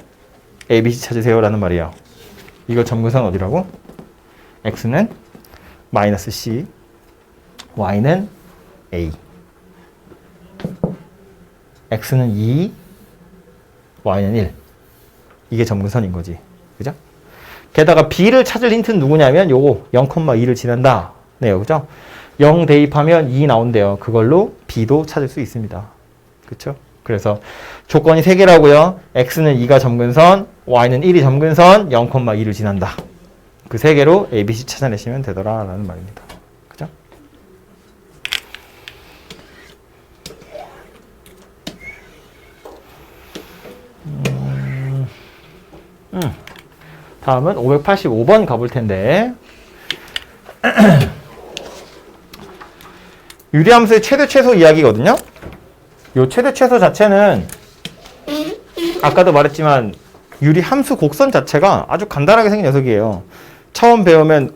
S1: ABC 찾으세요라는 말이에요. 이거 점근선 어디라고? x는 마이너스 C, y는 A. x는 2, y는 1. 이게 점근선인 거지. 그죠? 게다가 b를 찾을 힌트는 누구냐면 요거 0,2를 지난다. 네요. 그죠? 0 대입하면 2 나온대요. 그걸로 b도 찾을 수 있습니다. 그쵸? 그래서 조건이 3개라고요. x는 2가 점근선, y는 1이 점근선, 0,2를 지난다. 그 3개로 ABC 찾아내시면 되더라라는 말입니다. 그죠? 다음은 585번 가볼 텐데 유리함수의 최대 최소 이야기거든요. 요 최대 최소 자체는 아까도 말했지만 유리함수 곡선 자체가 아주 간단하게 생긴 녀석이에요. 처음 배우면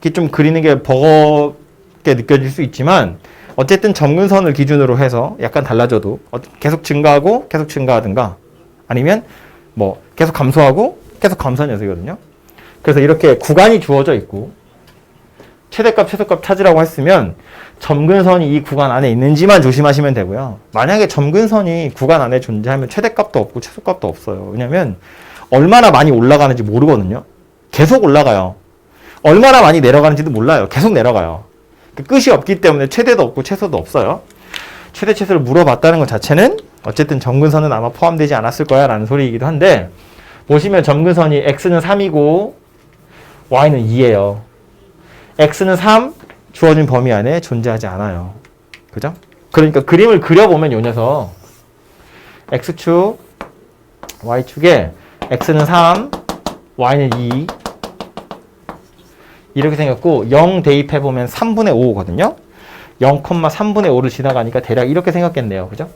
S1: 이렇게 좀 그리는 게 버겁게 느껴질 수 있지만 어쨌든 점근선을 기준으로 해서 약간 달라져도 계속 증가하고 계속 증가하든가 아니면 뭐 계속 감소하고 계속 감소하는 녀석이거든요. 그래서 이렇게 구간이 주어져 있고 최대값, 최소값 찾으라고 했으면 점근선이 이 구간 안에 있는지만 조심하시면 되고요. 만약에 점근선이 구간 안에 존재하면 최대값도 없고 최소값도 없어요. 왜냐면 얼마나 많이 올라가는지 모르거든요. 계속 올라가요. 얼마나 많이 내려가는지도 몰라요. 계속 내려가요. 끝이 없기 때문에 최대도 없고 최소도 없어요. 최대, 최소를 물어봤다는 것 자체는 어쨌든 점근선은 아마 포함되지 않았을 거야 라는 소리이기도 한데 보시면 점근선이 x는 3이고 y는 2예요. x는 3 주어진 범위 안에 존재하지 않아요. 그죠? 그러니까 그림을 그려보면 요 녀석 x축, y축에 x는 3, y는 2 이렇게 생겼고 0 대입해보면 3분의 5거든요. 0,3분의 5를 지나가니까 대략 이렇게 생겼겠네요. 그죠?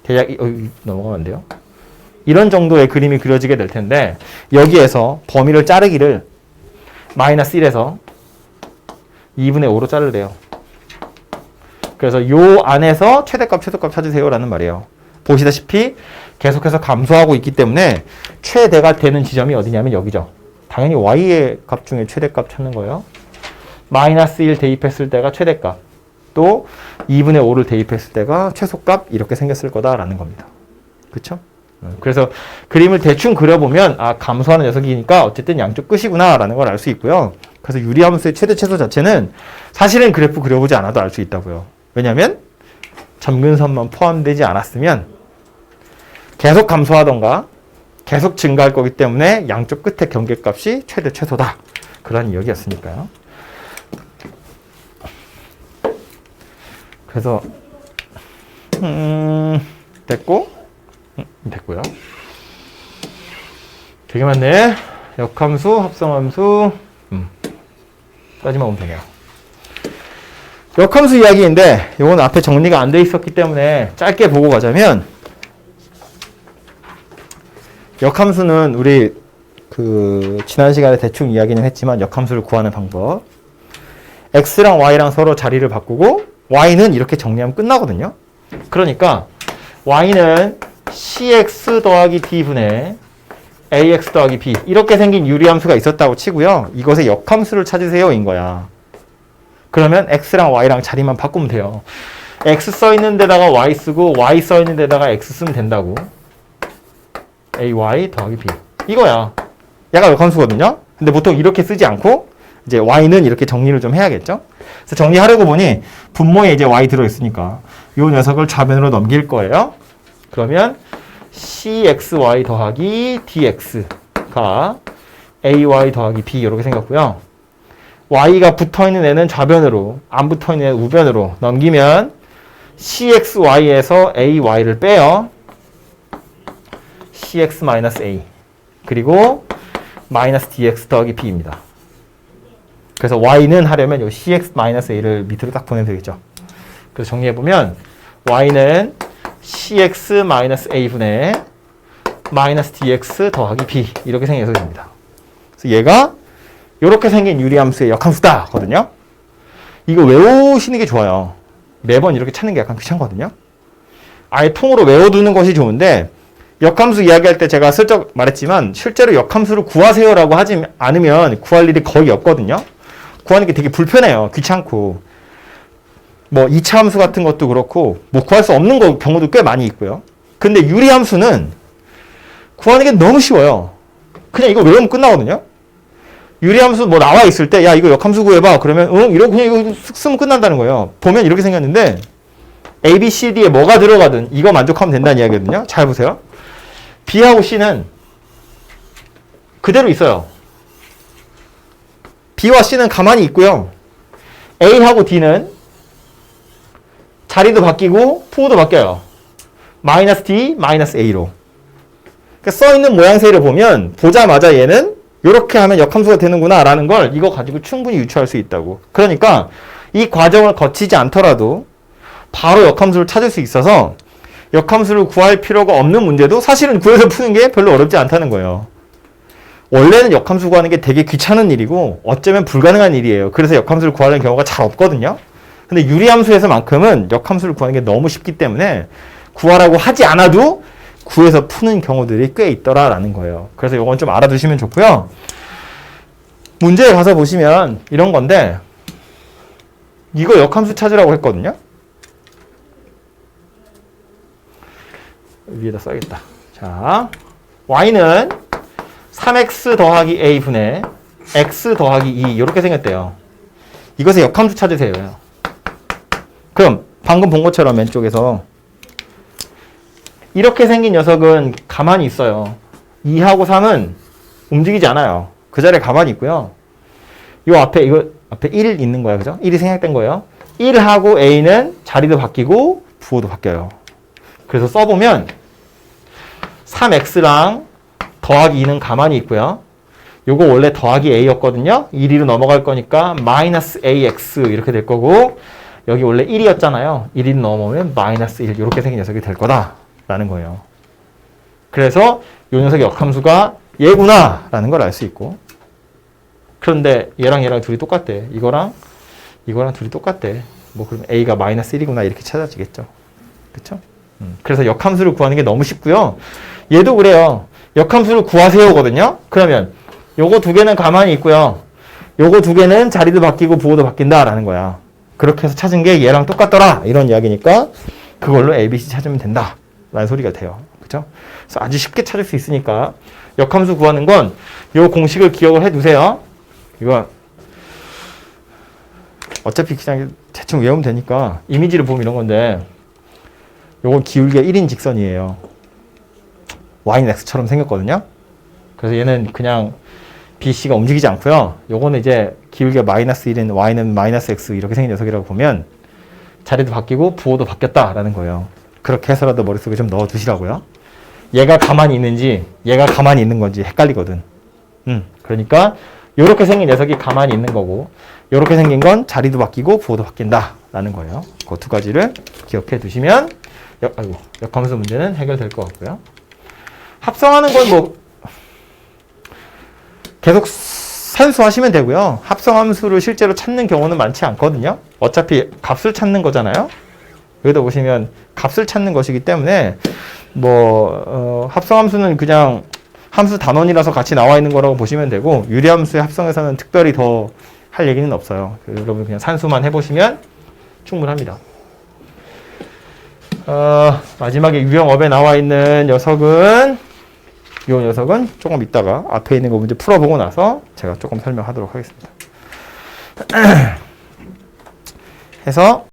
S1: 대략 넘어가면 안 돼요. 이런 정도의 그림이 그려지게 될 텐데 여기에서 범위를 자르기를 마이너스 1에서 2분의 5로 자르래요. 그래서 요 안에서 최대값, 최소값 찾으세요 라는 말이에요. 보시다시피 계속해서 감소하고 있기 때문에 최대가 되는 지점이 어디냐면 여기죠. 당연히 y의 값 중에 최대값 찾는 거예요. 마이너스 1 대입했을 때가 최대값, 또 2분의 5를 대입했을 때가 최소값 이렇게 생겼을 거다라는 겁니다. 그쵸? 그래서 그림을 대충 그려보면 아 감소하는 녀석이니까 어쨌든 양쪽 끝이구나 라는 걸 알 수 있고요. 그래서 유리함수의 최대 최소 자체는 사실은 그래프 그려보지 않아도 알 수 있다고요. 왜냐하면 점근선만 포함되지 않았으면 계속 감소하던가 계속 증가할 거기 때문에 양쪽 끝의 경계값이 최대 최소다. 그런 이야기였으니까요. 그래서 됐고요. 되게 많네. 역함수, 합성함수 까지만 오면 되네요. 역함수 이야기인데 이건 앞에 정리가 안 돼 있었기 때문에 짧게 보고 가자면 역함수는 우리 지난 시간에 대충 이야기는 했지만 역함수를 구하는 방법. x랑 y랑 서로 자리를 바꾸고 y는 이렇게 정리하면 끝나거든요. 그러니까 y는 cx 더하기 d분의 ax 더하기 b 이렇게 생긴 유리함수가 있었다고 치고요. 이것의 역함수를 찾으세요 인 거야. 그러면 x랑 y랑 자리만 바꾸면 돼요. x 써있는 데다가 y 쓰고 y 써있는 데다가 x 쓰면 된다고. ay 더하기 b 이거야. 얘가 역함수거든요. 근데 보통 이렇게 쓰지 않고 이제 y는 이렇게 정리를 좀 해야겠죠. 그래서 정리하려고 보니 분모에 이제 y 들어있으니까 이 녀석을 좌변으로 넘길 거예요. 그러면 cxy 더하기 dx가 ay 더하기 b 이렇게 생겼고요. y가 붙어있는 애는 좌변으로, 안 붙어있는 애는 우변으로 넘기면 cxy에서 ay를 빼요. cx-a 그리고 마이너스 dx 더하기 b입니다. 그래서 y는 하려면 요 cx-a를 밑으로 딱 보내면 되겠죠. 그래서 정리해보면 y는 cx-a분의 마이너스 dx 더하기 b 이렇게 생긴 녀석입니다. 그래서 얘가 이렇게 생긴 유리함수의 역함수다 거든요. 이거 외우시는 게 좋아요. 매번 이렇게 찾는 게 약간 귀찮거든요. 아예 통으로 외워두는 것이 좋은데 역함수 이야기할 때 제가 슬쩍 말했지만 실제로 역함수를 구하세요라고 하지 않으면 구할 일이 거의 없거든요. 구하는 게 되게 불편해요. 귀찮고. 뭐 2차 함수 같은 것도 그렇고 뭐 구할 수 없는 경우도 꽤 많이 있고요. 근데 유리함수는 구하는 게 너무 쉬워요. 그냥 이거 외우면 끝나거든요. 유리함수 뭐 나와 있을 때 야 이거 역함수 구해봐 그러면 이러고 그냥 이거 쓱 쓰면 끝난다는 거예요. 보면 이렇게 생겼는데 A, B, C, D에 뭐가 들어가든 이거 만족하면 된다는 이야기거든요. 잘 보세요. B하고 C는 그대로 있어요. B와 C는 가만히 있고요. A하고 D는 자리도 바뀌고 부호도 바뀌어요. 마이너스 D, 마이너스 A로. 그러니까 써있는 모양새를 보면 보자마자 얘는 이렇게 하면 역함수가 되는구나 라는 걸 이거 가지고 충분히 유추할 수 있다고. 그러니까 이 과정을 거치지 않더라도 바로 역함수를 찾을 수 있어서 역함수를 구할 필요가 없는 문제도 사실은 구해서 푸는 게 별로 어렵지 않다는 거예요. 원래는 역함수 구하는 게 되게 귀찮은 일이고 어쩌면 불가능한 일이에요. 그래서 역함수를 구하는 경우가 잘 없거든요. 근데 유리함수에서만큼은 역함수를 구하는 게 너무 쉽기 때문에 구하라고 하지 않아도 구해서 푸는 경우들이 꽤 있더라라는 거예요. 그래서 이건 좀 알아두시면 좋고요. 문제에 가서 보시면 이런 건데 이거 역함수 찾으라고 했거든요. 위에다 써야겠다. 자, y는 3x 더하기 a분의 x 더하기 2 이렇게 생겼대요. 이것의 역함수 찾으세요. 그럼 방금 본 것처럼 왼쪽에서 이렇게 생긴 녀석은 가만히 있어요. 2하고 3은 움직이지 않아요. 그 자리에 가만히 있고요. 이 앞에 1 있는 거야. 그죠? 1이 생략된 거예요. 1하고 a는 자리도 바뀌고 부호도 바뀌어요. 그래서 써보면 3x랑 더하기 2는 가만히 있고요. 요거 원래 더하기 a였거든요. 1, 2로 넘어갈 거니까 마이너스 ax 이렇게 될 거고 여기 원래 1이었잖아요. 1, 2로 넘어오면 마이너스 1 이렇게 생긴 녀석이 될 거다 라는 거예요. 그래서 요 녀석의 역함수가 얘구나 라는 걸 알 수 있고 그런데 얘랑 둘이 똑같대. 이거랑 둘이 똑같대. 뭐 그러면 a가 마이너스 1이구나 이렇게 찾아지겠죠. 그쵸? 그래서 역함수를 구하는 게 너무 쉽고요. 얘도 그래요. 역함수를 구하세요거든요. 그러면 요거 두 개는 가만히 있고요. 요거 두 개는 자리도 바뀌고 부호도 바뀐다라는 거야. 그렇게 해서 찾은 게 얘랑 똑같더라 이런 이야기니까 그걸로 ABC 찾으면 된다 라는 소리가 돼요. 그쵸? 그래서 아주 쉽게 찾을 수 있으니까 역함수 구하는 건 요 공식을 기억을 해두세요. 이거 어차피 그냥 대충 외우면 되니까 이미지를 보면 이런 건데 요건 기울기가 1인 직선이에요. y는 x처럼 생겼거든요. 그래서 얘는 그냥 BC가 움직이지 않고요. 요거는 이제 기울기가 마이너스 1인 y는 마이너스 x 이렇게 생긴 녀석이라고 보면 자리도 바뀌고 부호도 바뀌었다라는 거예요. 그렇게 해서라도 머릿속에 좀 넣어두시라고요. 얘가 가만히 있는지 얘가 가만히 있는 건지 헷갈리거든. 그러니까 요렇게 생긴 녀석이 가만히 있는 거고 요렇게 생긴 건 자리도 바뀌고 부호도 바뀐다라는 거예요. 그 두 가지를 기억해 두시면 역함수 문제는 해결될 것 같고요. 합성하는 건 뭐 계속 산수하시면 되고요. 합성함수를 실제로 찾는 경우는 많지 않거든요. 어차피 값을 찾는 거잖아요. 여기다 보시면 값을 찾는 것이기 때문에 합성함수는 그냥 함수 단원이라서 같이 나와 있는 거라고 보시면 되고, 유리함수의 합성에서는 특별히 더 할 얘기는 없어요. 여러분 그냥 산수만 해보시면 충분합니다. 마지막에 유형업에 나와 있는 녀석은, 이 녀석은 조금 이따가 앞에 있는 거 문제 풀어보고 나서 제가 조금 설명하도록 하겠습니다. 해서